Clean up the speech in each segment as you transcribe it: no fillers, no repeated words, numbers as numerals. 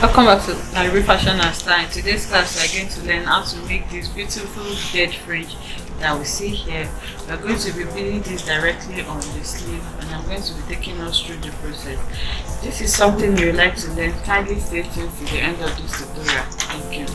Welcome back to my Fashion and Style. In today's class, we are going to learn how to make this beautiful bead fringe that we see here. We are going to be beading this directly on the sleeve, and I'm going to be taking us through the process. This is something you would like to learn. Kindly stay tuned to the end of this tutorial. Thank you.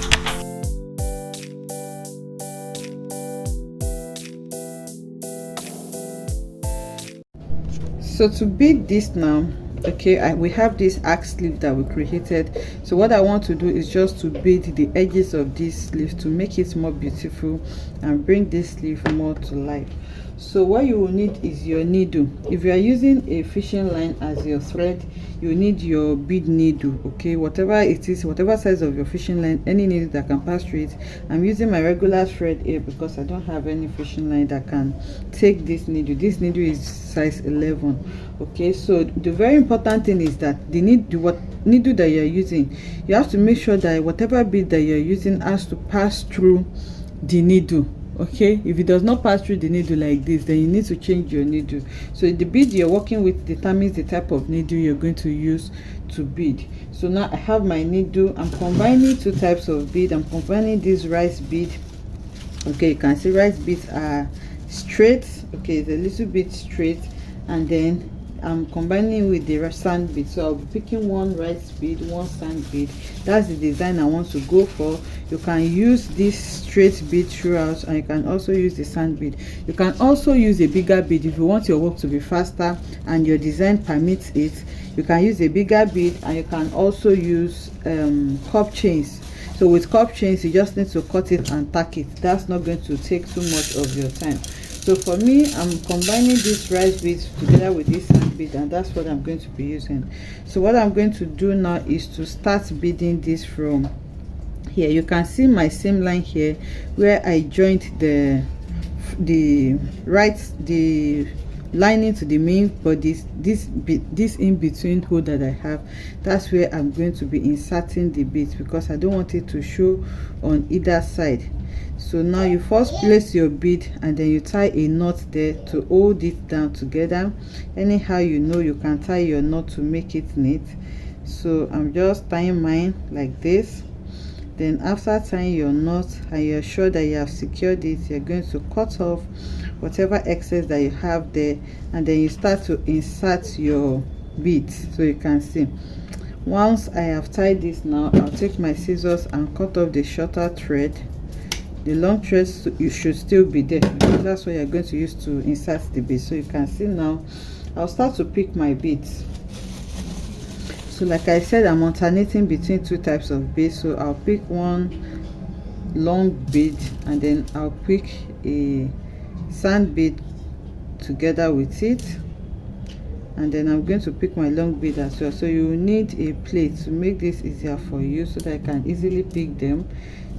So to bead this now, okay, we have this arc sleeve that we created. So what I want to do is just to bead the edges of this sleeve to make it more beautiful and bring this sleeve more to life. So what you will need is your needle. If you are using a fishing line as your thread, you need your bead needle, okay, whatever it is, whatever size of your fishing line, any needle that can pass through it. I'm using my regular thread here because I don't have any fishing line that can take this needle. This needle is size 11. Okay, so the very important thing is that the needle that you're using, you have to make sure that whatever bead that you're using has to pass through the needle. Okay, if it does not pass through the needle like this, then you need to change your needle. So the bead you're working with determines the type of needle you're going to use to bead. So now I have my needle. I'm combining two types of bead. I'm combining this rice bead. Okay, you can see rice beads are straight. Okay, it's a little bit straight, and then I'm combining with the sand bead. So I'll be picking one rice bead, one sand bead. That's the design I want to go for. You can use this straight bead throughout, and you can also use the sand bead. You can also use a bigger bead if you want your work to be faster and your design permits it. You can use a bigger bead, and you can also use cup chains. So with cup chains, you just need to cut it and tack it. That's not going to take too much of your time. So for me, I'm combining this rice beads together with this sand bead, and that's what I'm going to be using. So what I'm going to do now is to start beading this from here. You can see my seam line here where I joined the lining to the main body. This in between hole that I have, that's where I'm going to be inserting the beads because I don't want it to show on either side. So now you first place your bead, and then you tie a knot there to hold it down together. Anyhow you can tie your knot to make it neat. So I'm just tying mine like this. Then after tying your knot and you're sure that you have secured it, you're going to cut off whatever excess that you have there, and then you start to insert your beads. So you can see, once I have tied this, now I'll take my scissors and cut off the shorter thread. The long threads, you should still be there because that's what you're going to use to insert the beads. So you can see now I'll start to pick my beads. So like I said, I'm alternating between two types of beads. So I'll pick one long bead, and then I'll pick a sand bead together with it, and then I'm going to pick my long bead as well. So you need a plate to make this easier for you so that I can easily pick them.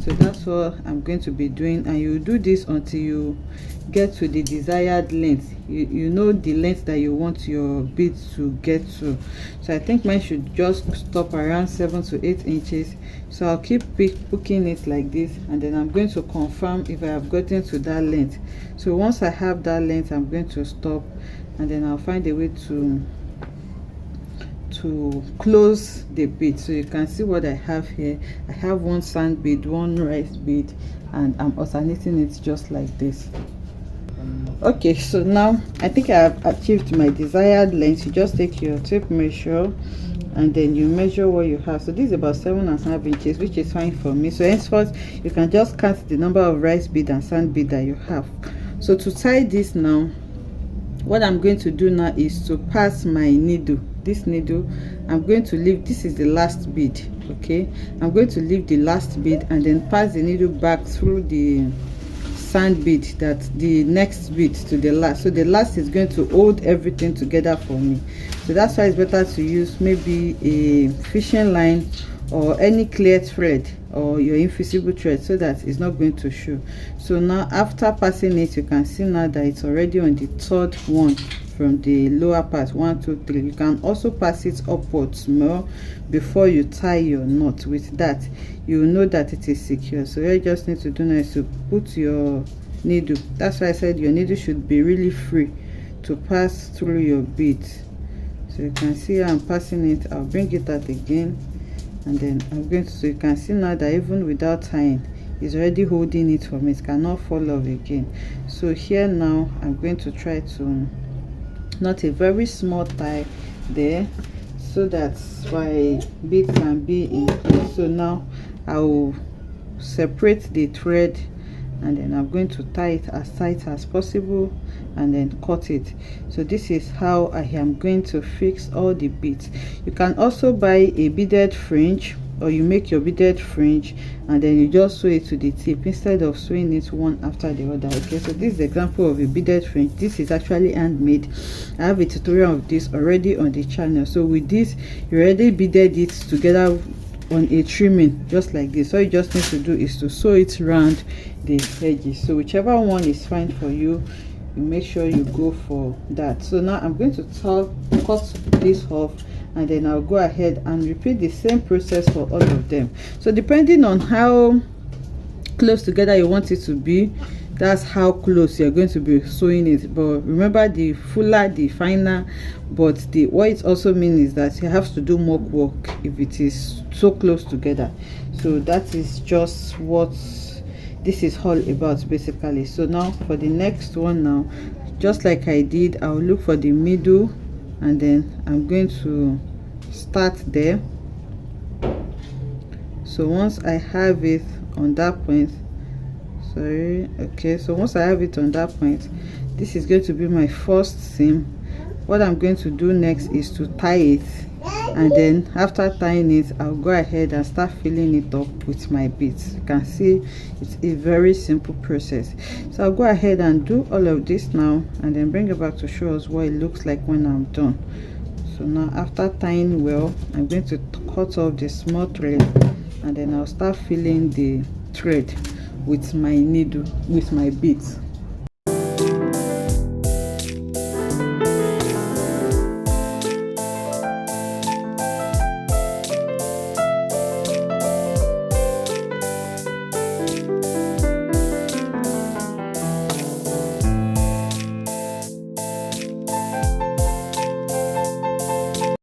So that's what I'm going to be doing, and you do this until you get to the desired length. You know the length that you want your beads to get to. So I think mine should just stop around 7 to 8 inches. So I'll keep picking it like this, and then I'm going to confirm if I have gotten to that length. So once I have that length, I'm going to stop, and then I'll find a way to close the bead. So you can see what I have here. I have one sand bead, one rice bead, and I'm alternating it just like this. Okay, so now I think I have achieved my desired length. You just take your tape measure, and then you measure what you have. So this is about 7.5 inches, which is fine for me. So henceforth, you can just count the number of rice bead and sand bead that you have. So to tie this now, what I'm going to do now is to pass my needle. This needle, I'm going to leave, this is the last bead. Okay, I'm going to leave the last bead and then pass the needle back through the sand bead, that the next bead to the last. So the last is going to hold everything together for me. So that's why it's better to use maybe a fishing line or any clear thread or your invisible thread, so that it's not going to show. So now after passing it, you can see now that it's already on the third one from the lower part. 1 2 3. You can also pass it upwards more before you tie your knot. With that, you will know that it is secure. So all you just need to do now is to put your needle. That's why I said your needle should be really free to pass through your beads. So you can see I'm passing it. I'll bring it out again. and then I'm going to, so you can see now that even without tying, it's already holding it for me. It cannot fall off again. So here now I'm going to try to knot a very small tie there, so that my bead can be in place. So now I will separate the thread, and then I'm going to tie it as tight as possible and then cut it. So this is how I am going to fix all the beads. You can also buy a beaded fringe, or you make your beaded fringe and then you just sew it to the tip instead of sewing it one after the other. Okay, so this is the example of a beaded fringe. This is actually handmade. I have a tutorial of this already on the channel. So with this, you already beaded it together on a trimming just like this. All you just need to do is to sew it around the edges. So whichever one is fine for you, you make sure you go for that. So now I'm going to cut this off, and then I'll go ahead and repeat the same process for all of them. So depending on how close together you want it to be, that's how close you're going to be sewing it. But remember, the fuller the finer, but what it also means is that you have to do more work if it is so close together. So that is just what this is all about basically. So now for the next one, now just like I did, I'll look for the middle, and then I'm going to start there. So once I have it on that point, so once I have it on that point, this is going to be my first seam. What I'm going to do next is to tie it, and then after tying it, I'll go ahead and start filling it up with my beads. You can see it's a very simple process. So I'll go ahead and do all of this now, and then bring it back to show us what it looks like when I'm done. So now after tying well, I'm going to cut off the small thread, and then I'll start filling the thread with my needle, with my beads.